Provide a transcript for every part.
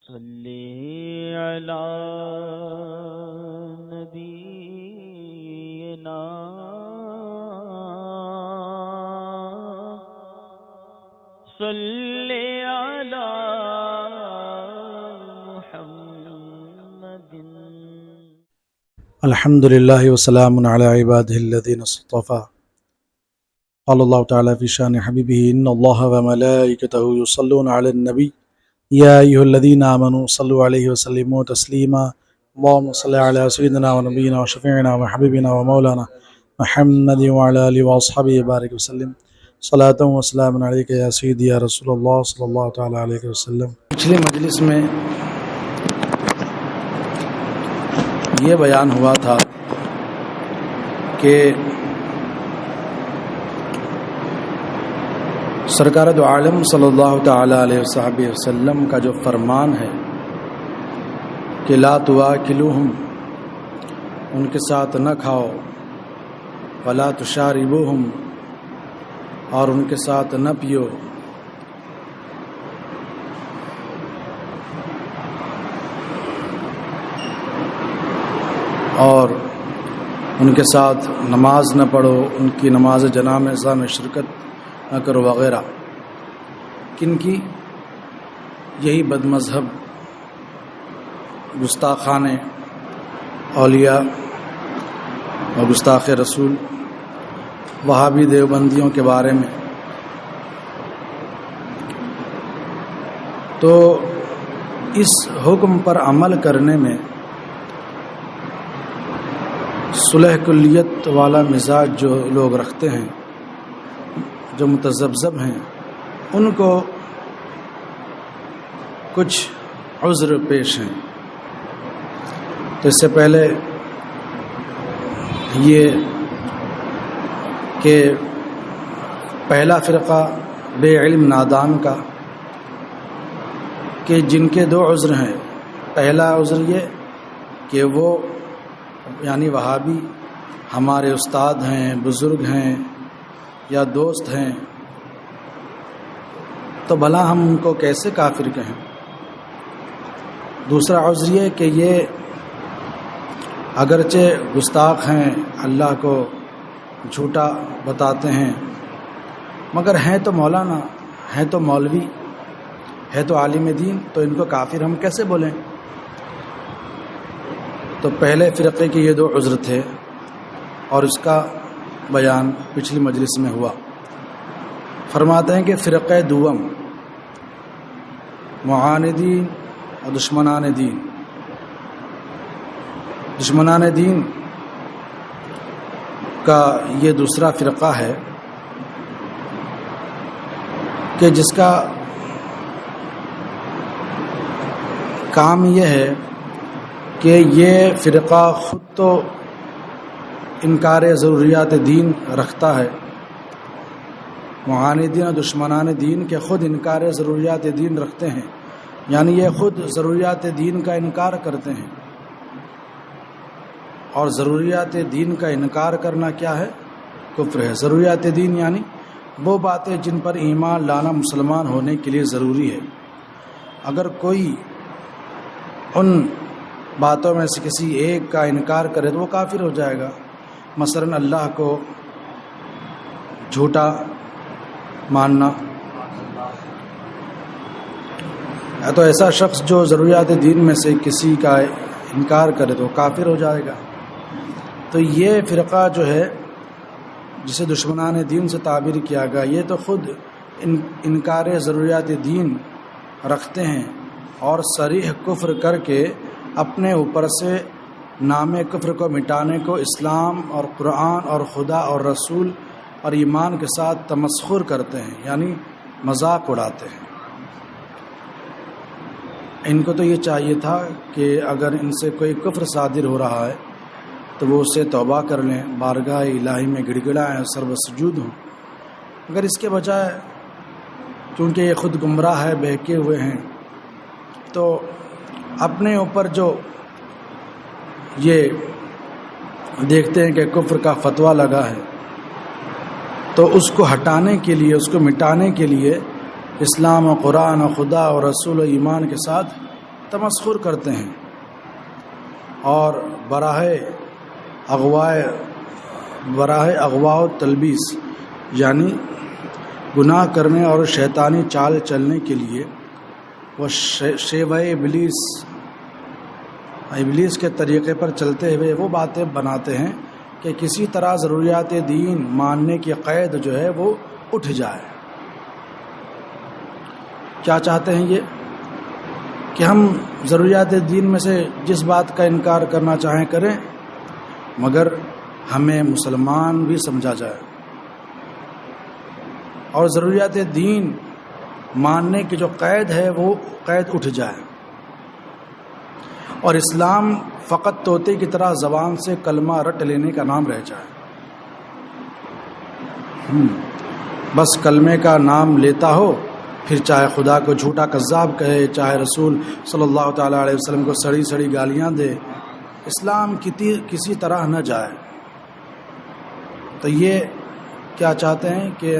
صلی علی نبینا صلی علی محمد. الحمد للہ وسلام علی عباده الذین اصطفى. قال اللہ تعالی فی شان حبیبہ ان اللہ وملائکتہ یصلون علی النبی یا ایھا الذین آمنوا صلوا علیہ وسلموا تسلیما. اللہم صلی علی سیدنا ونبینا وشفیعنا وحبیبنا ومولانا محمد وعلی آلہ واصحابہ بارک وسلم. صلاۃ و سلام علیک یا سیدی یا رسول اللہ صلی اللہ تعالی علیہ وسلم. پچھلی مجلس میں یہ بیان ہوا تھا کہ سرکار دو عالم صلی اللہ تعالی علیہ وسلم کا جو فرمان ہے کہ لا تواکلوہم، ان کے ساتھ نہ کھاؤ، ولا تشاربوہم، اور ان کے ساتھ نہ پیو، اور ان کے ساتھ نماز نہ پڑھو، ان کی نماز جنازہ میں شرکت نہ کرو وغیرہ. کن کی؟ یہی بد مذہب گستاخان اولیاء اور گستاخ رسول وہابی دیوبندیوں کے بارے میں. تو اس حکم پر عمل کرنے میں صلح کلیت والا مزاج جو لوگ رکھتے ہیں، جو متذبذب ہیں، ان کو کچھ عذر پیش ہیں. تو اس سے پہلے یہ کہ پہلا فرقہ بے علم نادان کا، کہ جن کے دو عذر ہیں. پہلا عذر یہ کہ وہ یعنی وہابی ہمارے استاد ہیں، بزرگ ہیں یا دوست ہیں، تو بھلا ہم ان کو کیسے کافر کہیں. دوسرا عذر یہ کہ یہ اگرچہ گستاخ ہیں، اللہ کو جھوٹا بتاتے ہیں، مگر ہیں تو مولانا، ہیں تو مولوی، ہے تو عالم دین، تو ان کو کافر ہم کیسے بولیں. تو پہلے فرقے کے یہ دو عذر تھے اور اس کا بیان پچھلی مجلس میں ہوا. فرماتے ہیں کہ فرقہ دوم معاندین اور دشمنان دین. دشمنان دین کا یہ دوسرا فرقہ ہے کہ جس کا کام یہ ہے کہ یہ فرقہ خود تو انکار ضروریات دین رکھتا ہے. معاندین اور دشمنان دین کے خود انکار ضروریات دین رکھتے ہیں، یعنی یہ خود ضروریات دین کا انکار کرتے ہیں. اور ضروریات دین کا انکار کرنا کیا ہے؟ کفر ہے. ضروریات دین یعنی وہ باتیں جن پر ایمان لانا مسلمان ہونے کے لیے ضروری ہے. اگر کوئی ان باتوں میں سے کسی ایک کا انکار کرے تو وہ کافر ہو جائے گا. مثلا اللہ کو جھوٹا ماننا، تو ایسا شخص جو ضروریات دین میں سے کسی کا انکار کرے تو کافر ہو جائے گا. تو یہ فرقہ جو ہے جسے دشمنان دین سے تعبیر کیا گیا، یہ تو خود انکار ضروریات دین رکھتے ہیں اور صریح کفر کر کے اپنے اوپر سے نام کفر کو مٹانے کو اسلام اور قرآن اور خدا اور رسول اور ایمان کے ساتھ تمسخر کرتے ہیں، یعنی مذاق اڑاتے ہیں. ان کو تو یہ چاہیے تھا کہ اگر ان سے کوئی کفر صادر ہو رہا ہے تو وہ اسے توبہ کر لیں، بارگاہ الہی میں گڑ گڑائیں، سرو سجود ہوں. مگر اس کے بجائے کیونکہ یہ خود گمراہ ہے، بہکے ہوئے ہیں، تو اپنے اوپر جو یہ دیکھتے ہیں کہ کفر کا فتویٰ لگا ہے تو اس کو ہٹانے کے لیے، اس کو مٹانے کے لیے اسلام و قرآن و خدا اور رسول و ایمان کے ساتھ تمسخر کرتے ہیں اور براہ اغوا و تلبیس یعنی گناہ کرنے اور شیطانی چال چلنے کے لیے وہ شیوہ ابلیس کے طریقے پر چلتے ہوئے وہ باتیں بناتے ہیں کہ کسی طرح ضروریات دین ماننے کی قید جو ہے وہ اٹھ جائے۔ کیا چاہتے ہیں یہ کہ ہم ضروریات دین میں سے جس بات کا انکار کرنا چاہیں کریں، مگر ہمیں مسلمان بھی سمجھا جائے اور ضروریات دین ماننے کی جو قید ہے وہ قید اٹھ جائے، اور اسلام فقط طوطے کی طرح زبان سے کلمہ رٹ لینے کا نام رہ جائے۔ بس کلمے کا نام لیتا ہو، پھر چاہے خدا کو جھوٹا کذاب کہے، چاہے رسول صلی اللہ تعالیٰ علیہ وسلم کو سڑی سڑی گالیاں دے، اسلام کسی طرح نہ جائے۔ تو یہ کیا چاہتے ہیں کہ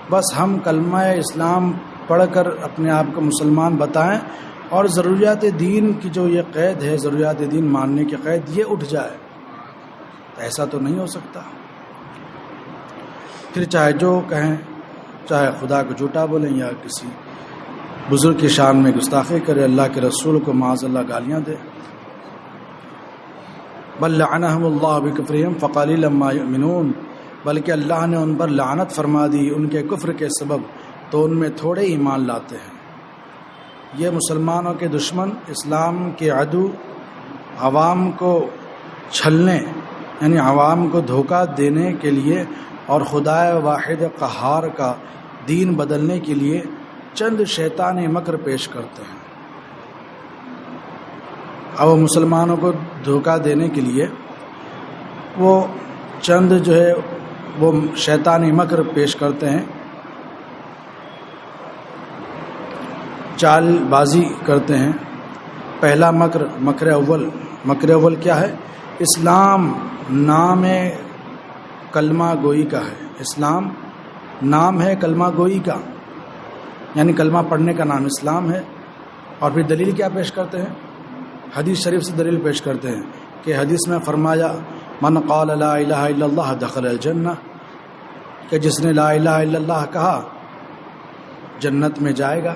بس ہم کلمہ اسلام پڑھ کر اپنے آپ کو مسلمان بتائیں اور ضروریات دین کی جو یہ قید ہے، ضروریات دین ماننے کی قید، یہ اٹھ جائے۔ ایسا تو نہیں ہو سکتا۔ پھر چاہے جو کہیں، چاہے خدا کو جھوٹا بولیں یا کسی بزرگ کی شان میں گستاخی کرے، اللہ کے رسول کو معاذ اللہ گالیاں دے۔ بل لعنہم اللہ بکفرہم فقلیلا ما یؤمنون، بلکہ اللہ نے ان پر لعنت فرما دی ان کے کفر کے سبب، تو ان میں تھوڑے ایمان لاتے ہیں۔ یہ مسلمانوں کے دشمن، اسلام کے عدو، عوام کو چھلنے یعنی عوام کو دھوکہ دینے کے لیے اور خدا واحد قہار کا دین بدلنے کے لیے چند شیطانی مکر پیش کرتے ہیں۔ اب مسلمانوں کو دھوکہ دینے کے لیے وہ چند جو ہے وہ شیطانی مکر پیش کرتے ہیں، چال بازی کرتے ہیں۔ پہلا مکر اول کیا ہے؟ اسلام نام کلمہ گوئی کا ہے، اسلام نام ہے کلمہ گوئی کا، یعنی کلمہ پڑھنے کا نام اسلام ہے۔ اور پھر دلیل کیا پیش کرتے ہیں؟ حدیث شریف سے دلیل پیش کرتے ہیں کہ حدیث میں فرمایا من قال لا الہ الا اللہ دخل الجنہ، کہ جس نے لا الہ الا اللہ کہا جنت میں جائے گا۔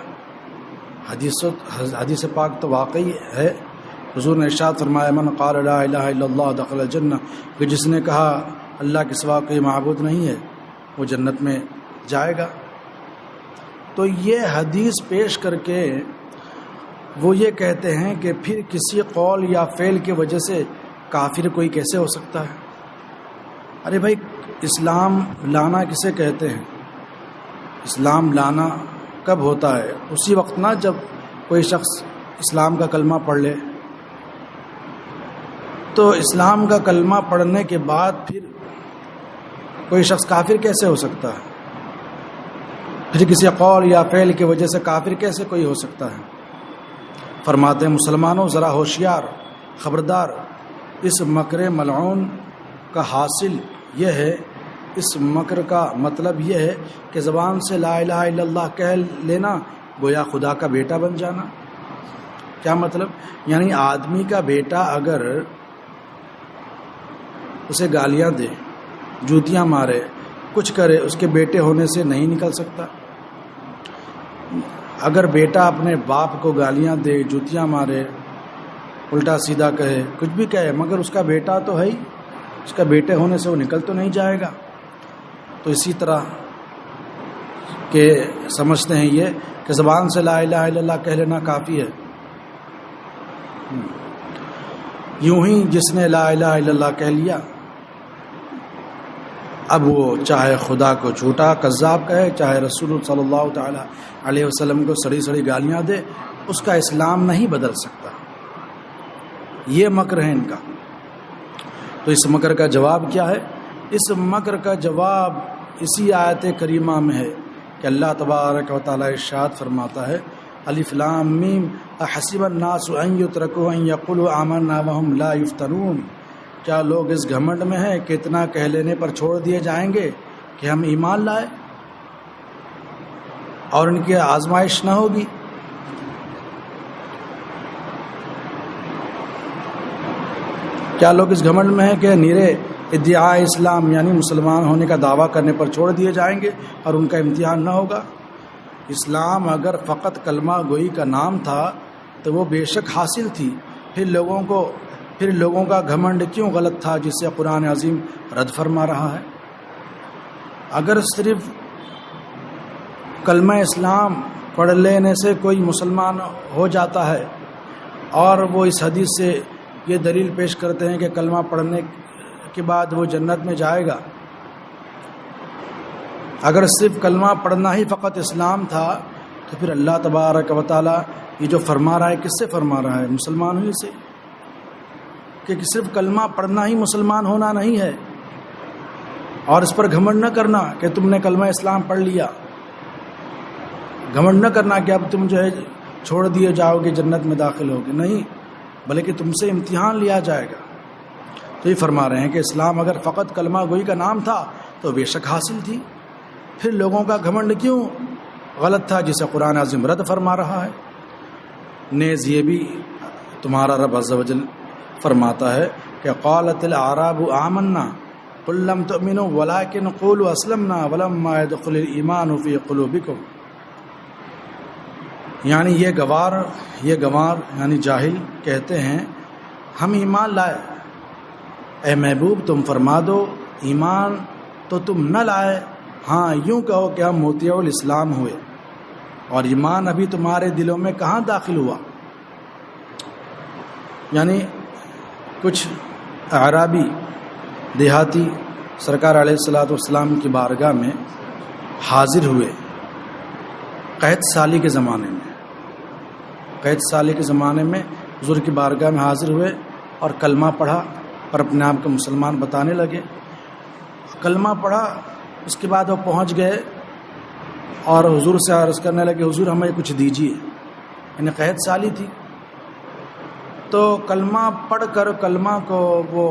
حدیث پاک تو واقعی ہے، حضور نے ارشاد فرمایا من قال لا الہ الا اللہ دخل الجنہ، کہ جس نے کہا اللہ کے سوا کوئی معبود نہیں ہے وہ جنت میں جائے گا۔ تو یہ حدیث پیش کر کے وہ یہ کہتے ہیں کہ پھر کسی قول یا فعل کی وجہ سے کافر کوئی کیسے ہو سکتا ہے؟ ارے بھائی، اسلام لانا کسے کہتے ہیں؟ اسلام لانا کب ہوتا ہے؟ اسی وقت نہ جب کوئی شخص اسلام کا کلمہ پڑھ لے۔ تو اسلام کا کلمہ پڑھنے کے بعد پھر کوئی شخص کافر کیسے ہو سکتا ہے؟ پھر کسی قول یا فعل کی وجہ سے کافر کیسے کوئی ہو سکتا ہے؟ فرماتے ہیں مسلمانوں ذرا ہوشیار، خبردار، اس مکر ملعون کا حاصل یہ ہے، اس مکر کا مطلب یہ ہے کہ زبان سے لا الہ الا اللہ کہہ لینا گویا خدا کا بیٹا بن جانا۔ کیا مطلب؟ یعنی آدمی کا بیٹا اگر اسے گالیاں دے، جوتیاں مارے، کچھ کرے، اس کے بیٹے ہونے سے نہیں نکل سکتا۔ اگر بیٹا اپنے باپ کو گالیاں دے، جوتیاں مارے، الٹا سیدھا کہے، کچھ بھی کہے، مگر اس کا بیٹا تو ہے ہی، اس کا بیٹے ہونے سے وہ نکل تو نہیں جائے گا۔ تو اسی طرح کہ سمجھتے ہیں یہ کہ زبان سے لا الہ الا اللہ کہہ لینا کافی ہے۔ یوں ہی جس نے لا الہ الا اللہ کہہ لیا، اب وہ چاہے خدا کو جھوٹا کذاب کہے، چاہے رسول صلی اللہ تعالی علیہ وسلم کو سڑی سڑی گالیاں دے، اس کا اسلام نہیں بدل سکتا۔ یہ مکر ہے ان کا۔ تو اس مکر کا جواب کیا ہے؟ اس مکر کا جواب اسی آیت کریمہ میں ہے کہ اللہ تبارک و تعالی ارشاد فرماتا ہے الف لام میم احسب الناس ان یترکوا ان یقولوا آمنا وهم لا یفتنون، کیا لوگ اس گھمنڈ میں ہیں کہ اتنا کہہ لینے پر چھوڑ دیے جائیں گے کہ ہم ایمان لائے اور ان کی آزمائش نہ ہوگی؟ کیا لوگ اس گھمنڈ میں ہیں کہ نیرے ادعاء اسلام یعنی مسلمان ہونے کا دعویٰ کرنے پر چھوڑ دیے جائیں گے اور ان کا امتحان نہ ہوگا؟ اسلام اگر فقط کلمہ گوئی کا نام تھا تو وہ بے شک حاصل تھی، پھر لوگوں کا گھمنڈ کیوں غلط تھا جسے قرآن عظیم رد فرما رہا ہے؟ اگر صرف کلمہ اسلام پڑھ لینے سے کوئی مسلمان ہو جاتا ہے اور وہ اس حدیث سے یہ دلیل پیش کرتے ہیں کہ کلمہ پڑھنے کے بعد وہ جنت میں جائے گا، اگر صرف کلمہ پڑھنا ہی فقط اسلام تھا تو پھر اللہ تبارک و تعالیٰ یہ جو فرما رہا ہے کس سے فرما رہا ہے؟ مسلمان ہوئی سے، کہ صرف کلمہ پڑھنا ہی مسلمان ہونا نہیں ہے، اور اس پر گھمنڈ نہ کرنا کہ تم نے کلمہ اسلام پڑھ لیا، گھمنڈ نہ کرنا کہ اب تم جو ہے چھوڑ دیے جاؤ گے جنت میں داخل ہوگے، نہیں، بلکہ تم سے امتحان لیا جائے گا۔ تو یہ فرما رہے ہیں کہ اسلام اگر فقط کلمہ گوئی کا نام تھا تو بے شک حاصل تھی، پھر لوگوں کا گھمنڈ کیوں غلط تھا جسے قرآن عظیم رد فرما رہا ہے؟ نیز یہ بھی تمہارا رب عز و جل فرماتا ہے کہ قالت الاعراب آمنا قل لم تؤمنوا ولكن قولوا اسلمنا ولما يدخل الايمان في قلوبكم، یعنی یہ گوار یعنی جاہل کہتے ہیں ہم ایمان لائے، اے محبوب تم فرما دو ایمان تو تم نہ لائے، ہاں یوں کہو کہ ہم مطیع الاسلام ہوئے، اور ایمان ابھی تمہارے دلوں میں کہاں داخل ہوا۔ یعنی کچھ اعرابی دیہاتی سرکار علیہ الصلوۃ والسلام کی بارگاہ میں حاضر ہوئے قحط سالی کے زمانے میں حضور کی بارگاہ میں حاضر ہوئے اور کلمہ پڑھا اور اپنے آپ کو مسلمان بتانے لگے۔ کلمہ پڑھا، اس کے بعد وہ پہنچ گئے اور حضور سے عرض کرنے لگے حضور ہمیں کچھ دیجیے، یعنی قحط سالی تھی، تو کلمہ پڑھ کر کلمہ کو وہ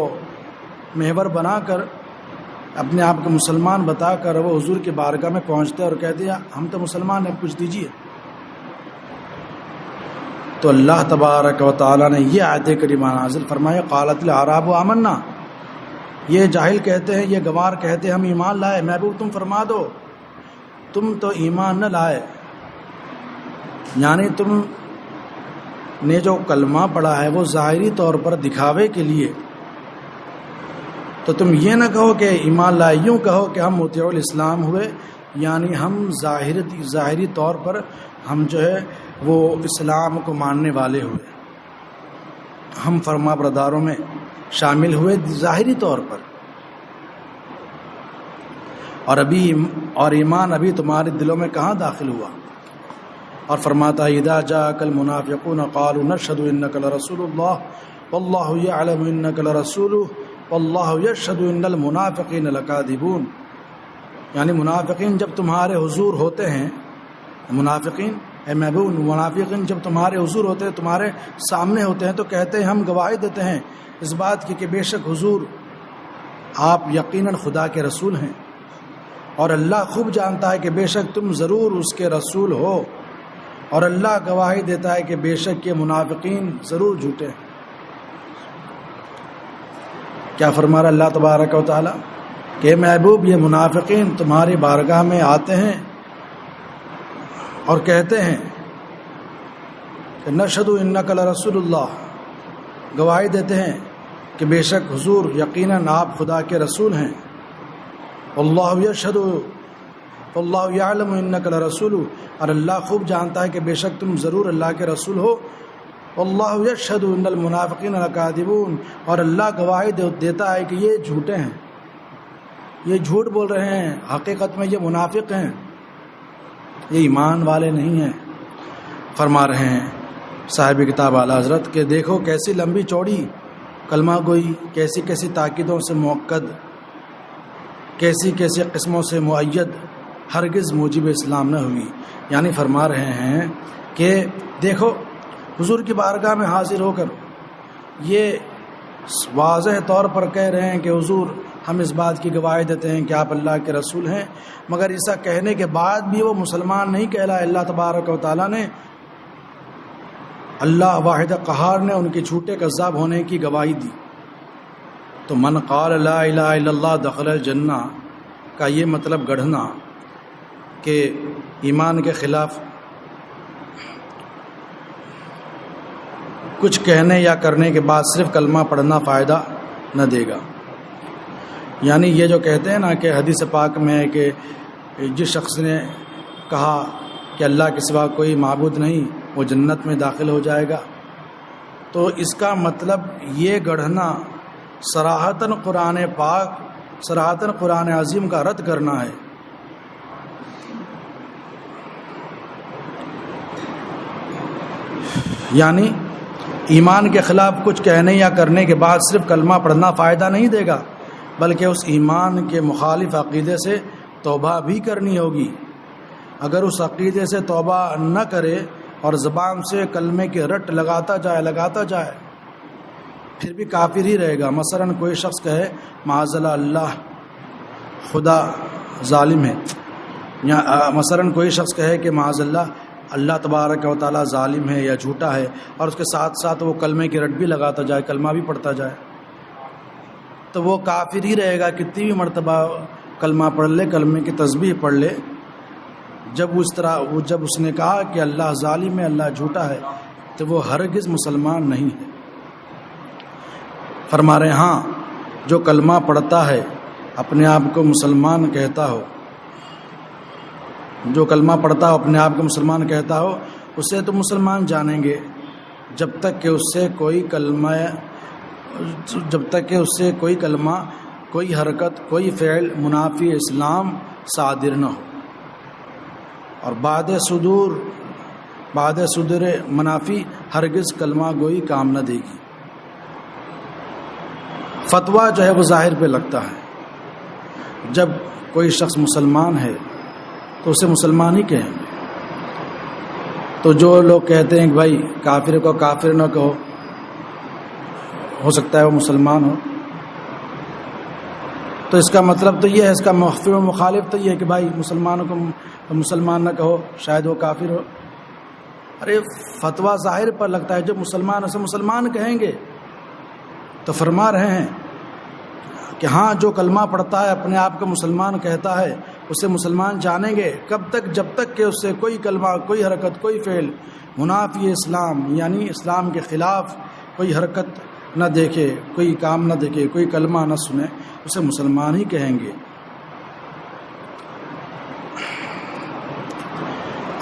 محور بنا کر اپنے آپ کو مسلمان بتا کر وہ حضور کی بارگاہ میں پہنچتے اور کہتے ہیں ہم تو مسلمان ہیں، کچھ دیجیے۔ تو اللہ تبارک و تعالیٰ نے یہ آیت کریمہ نازل فرمایا قالت الاعراب آمنا، یہ جاہل کہتے ہیں، یہ گوار کہتے ہیں ہم ایمان لائے، محبوب تم فرما دو تم تو ایمان نہ لائے، یعنی تم نے جو کلمہ پڑھا ہے وہ ظاہری طور پر دکھاوے کے لیے، تو تم یہ نہ کہو کہ ایمان لائے، یوں کہو کہ ہم مطیع الاسلام ہوئے، یعنی ہم ظاہری طور پر ہم جو ہے وہ اسلام کو ماننے والے ہوئے، ہم فرما برداروں میں شامل ہوئے ظاہری طور پر، اور ایمان ابھی تمہارے دلوں میں کہاں داخل ہوا۔ اور فرماتا ہے اذا جاءك المنافقون قالوا نشهد انك لرسول الله والله يعلم انك لرسوله والله يشهد ان المنافقين لكاذبون، یعنی منافقین جب تمہارے حضور ہوتے ہیں، منافقین اے محبوب منافقین جب تمہارے حضور ہوتے ہیں، تمہارے سامنے ہوتے ہیں، تو کہتے ہیں ہم گواہی دیتے ہیں اس بات کی کہ بے شک حضور آپ یقیناً خدا کے رسول ہیں، اور اللہ خوب جانتا ہے کہ بے شک تم ضرور اس کے رسول ہو، اور اللہ گواہی دیتا ہے کہ بے شک یہ منافقین ضرور جھوٹے ہیں۔ کیا فرما رہا اللہ تبارک و تعالیٰ کہ محبوب یہ منافقین تمہاری بارگاہ میں آتے ہیں اور کہتے ہیں کہ نشہد انک لرسول اللہ، گواہی دیتے ہیں کہ بے شک حضور یقیناً آپ خدا کے رسول ہیں، اللہ یشہد اللہ یعلم انک لرسول، اور اللہ خوب جانتا ہے کہ بے شک تم ضرور اللہ کے رسول ہو، اللہ یشہد ان المنافقین لکاذبون، اور اللہ گواہی دیتا ہے کہ یہ جھوٹے ہیں، یہ جھوٹ بول رہے ہیں، حقیقت میں یہ منافق ہیں، یہ ایمان والے نہیں ہیں۔ فرما رہے ہیں صاحب کتاب اعلیٰ حضرت کہ دیکھو کیسی لمبی چوڑی کلمہ گوئی، کیسی کیسی تاکیدوں سے موقد، کیسی کیسی قسموں سے مؤید، ہرگز موجب اسلام نہ ہوئی۔ یعنی فرما رہے ہیں کہ دیکھو حضور کی بارگاہ میں حاضر ہو کر یہ واضح طور پر کہہ رہے ہیں کہ حضور ہم اس بات کی گواہی دیتے ہیں کہ آپ اللہ کے رسول ہیں، مگر ایسا کہنے کے بعد بھی وہ مسلمان نہیں کہلائے۔ اللہ تبارک و تعالیٰ نے، اللہ واحد قہار نے ان کے جھوٹے کذاب ہونے کی گواہی دی، تو من قال لا الہ الا اللہ دخل الجنہ کا یہ مطلب گڑھنا کہ ایمان کے خلاف کچھ کہنے یا کرنے کے بعد صرف کلمہ پڑھنا فائدہ نہ دے گا. یعنی یہ جو کہتے ہیں نا کہ حدیث پاک میں ہے کہ جس شخص نے کہا کہ اللہ کے سوا کوئی معبود نہیں وہ جنت میں داخل ہو جائے گا، تو اس کا مطلب یہ گڑھنا صراحتاً قرآن پاک، صراحتاً قرآن عظیم کا رد کرنا ہے. یعنی ایمان کے خلاف کچھ کہنے یا کرنے کے بعد صرف کلمہ پڑھنا فائدہ نہیں دے گا، بلکہ اس ایمان کے مخالف عقیدے سے توبہ بھی کرنی ہوگی. اگر اس عقیدے سے توبہ نہ کرے اور زبان سے کلمے کے رٹ لگاتا جائے پھر بھی کافر ہی رہے گا. مثلا کوئی شخص کہے معاذ اللہ خدا ظالم ہے، یا مثلا کوئی شخص کہے کہ معاذ اللہ تبارک و تعالی ظالم ہے یا جھوٹا ہے، اور اس کے ساتھ ساتھ وہ کلمے کی رٹ بھی لگاتا جائے، کلمہ بھی پڑھتا جائے، تو وہ کافر ہی رہے گا. کتنی بھی مرتبہ کلمہ پڑھ لے، کلمے کی تسبیح پڑھ لے، جب اس نے کہا کہ اللہ ظالم ہے، اللہ جھوٹا ہے، تو وہ ہرگز مسلمان نہیں ہے. فرما رہے ہاں جو کلمہ پڑھتا ہے اپنے آپ کو مسلمان کہتا ہو، جو کلمہ پڑھتا ہو اپنے آپ کو مسلمان کہتا ہو، اسے تو مسلمان جانیں گے جب تک کہ اس سے کوئی کلمہ، کوئی حرکت، کوئی فعل منافی اسلام صادر نہ ہو. اور بعد صدور منافی ہرگز کلمہ گوئی کام نہ دے گی. فتویٰ جو ہے وہ ظاہر پہ لگتا ہے. جب کوئی شخص مسلمان ہے تو اسے مسلمان ہی کہیں. تو جو لوگ کہتے ہیں کہ بھائی کافر کو کافر نہ کہو، ہو سکتا ہے وہ مسلمان ہو، تو اس کا مطلب تو یہ ہے، اس کا مخالف تو یہ ہے کہ بھائی مسلمانوں کو مسلمان نہ کہو، شاید وہ کافر ہو. ارے فتویٰ ظاہر پر لگتا ہے، جب مسلمان اسے مسلمان کہیں گے. تو فرما رہے ہیں کہ ہاں جو کلمہ پڑھتا ہے اپنے آپ کو مسلمان کہتا ہے، اسے مسلمان جانیں گے. کب تک؟ جب تک کہ اس سے کوئی کلمہ، کوئی حرکت، کوئی فعل منافی اسلام، یعنی اسلام کے خلاف کوئی حرکت نہ دیکھے، کوئی کام نہ دیکھے، کوئی کلمہ نہ سنے، اسے مسلمان ہی کہیں گے.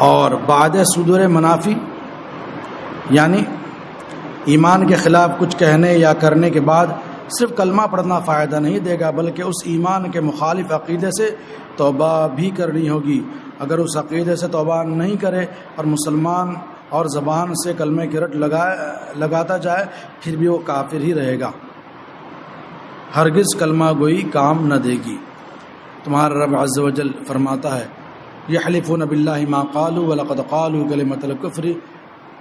اور بعد صدور منافی یعنی ایمان کے خلاف کچھ کہنے یا کرنے کے بعد صرف کلمہ پڑھنا فائدہ نہیں دے گا، بلکہ اس ایمان کے مخالف عقیدے سے توبہ بھی کرنی ہوگی. اگر اس عقیدے سے توبہ نہیں کرے اور مسلمان اور زبان سے کلمے کی رٹ لگاتا جائے پھر بھی وہ کافر ہی رہے گا، ہرگز کلمہ گوئی کام نہ دے گی. تمہارا رب عز و جل فرماتا ہے یحلفون باللہ ما قالوا ولقد قالوا کلمۃ الکفر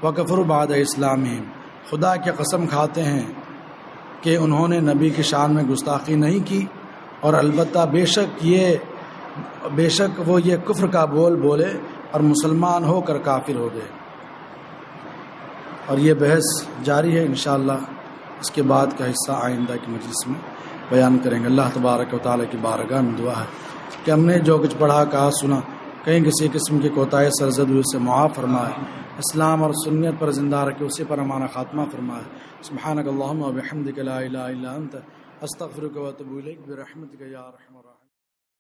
وکفروا بعد اسلامہم. خدا کی قسم کھاتے ہیں کہ انہوں نے نبی کی شان میں گستاخی نہیں کی، اور البتہ بے شک وہ یہ کفر کا بول بولے اور مسلمان ہو کر کافر ہو گئے. اور یہ بحث جاری ہے، انشاءاللہ اس کے بعد کا حصہ آئندہ کی مجلس میں بیان کریں گے. اللہ تبارک و تعالیٰ کی بارگاہ میں دعا ہے کہ ہم نے جو کچھ پڑھا کہا سنا کہیں کسی قسم کی کوتاہی سرزد ہوئی سے معاف فرمائے، اسلام اور سنت پر زندہ رکھے، اسی پر ہمارا خاتمہ فرمائے. سبحانک اللہم و بحمدک لا الہ الا انت استغفرک و اتوب الیک برحمتک یا ارحم الراحمین.